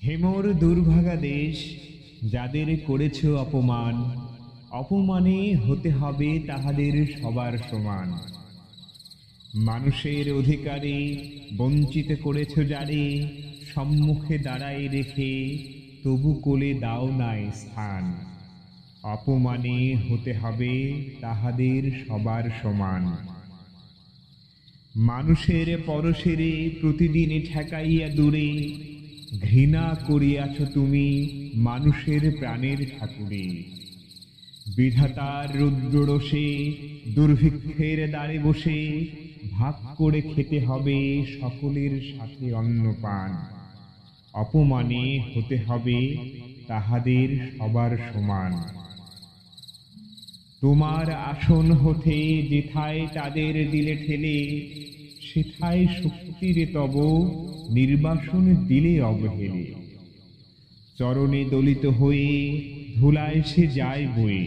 হেমোর দুর্ভাগা দেশ, যাদের করেছ অপমান, অপমানে হতে হবে তাহাদের সবার সমান। মানুষের অধিকারে বঞ্চিত করেছ যারে, সম্মুখে দাঁড়ায় রেখে তবু কোলে দাও নাই স্থান। অপমানে হতে হবে তাহাদের সবার সমান। মানুষের পরশেরে প্রতিদিন ঠেকাইয়া দূরে, ঘৃণা করিয়াছ তুমি মানুষের প্রাণের ঠাকুরে। বিধাতার রুদ্ররোষে দুর্ভিক্ষের দ্বারে বসে, ভাগ করে খেতে হবে সকলের সাথে অন্নপান। অপমানে হতে হবে তাহাদের সবার সমান। তোমার আসন হতে যেথায় তাদের দিলে ঠেলে, সেথায় শক্তিরে তব নির্বাসন দিলে অবহেলে। চরণে দলিত হয়ে ধুলায় সে যায় বয়ে,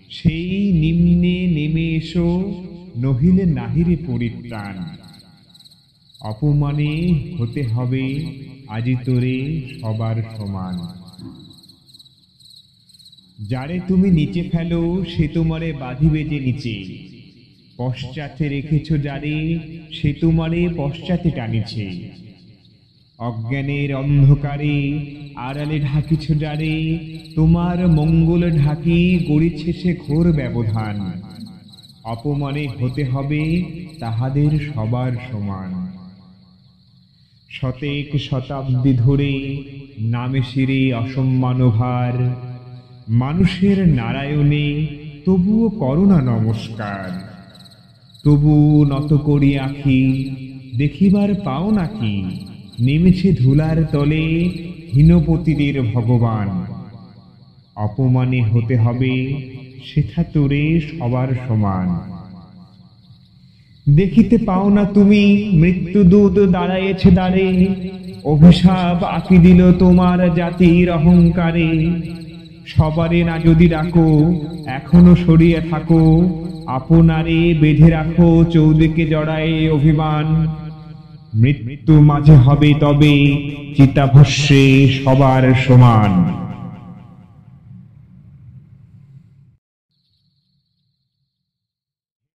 সেই নিম্নে নেমে এসো নহিলে নাহিরে পরিত্রাণ। অপমানে হতে হবে আজি তোরে সবার সমান। যারে তুমি নিচে ফেলো সে তোমারে বাঁধিবে যে নিচে, পশ্চাতে রেখেছ যারে সে তোমারে পশ্চাতে টানিছে। অজ্ঞানের অন্ধকারে আড়ালে ঢাকিছ যারে, তোমার মঙ্গল ঢাকি গড়িছে সে ঘোর ব্যবধান। অপমানে হতে হবে তাহাদের সবার সমান। শতেক শতাব্দী ধরে নামে শিরে অসম্মান ভার, মানুষের নারায়ণে তবুও করোনা নমস্কার। তবু নত করি আঁখি দেখিবার পাও নাকি, নেমেছে ধুলার তলে হীনপতিদের ভগবান। অপমানে হতে হবে সেথা তোরে সবার সমান। দেখিতে পাও না তুমি মৃত্যুদূত দাঁড়াইছে দ্বারে, অভিশাপ আঁকি দিল তোমার জাতির অহংকারে। সবারে না যদি ডাকো এখনো সরিয়ে থাকো, আপনারে বেঁধে রাখো চৌদিকে জড়ায় অভিমান। মৃত্যু মাঝে হবে তবে চিতাভস্মে সবার সমান।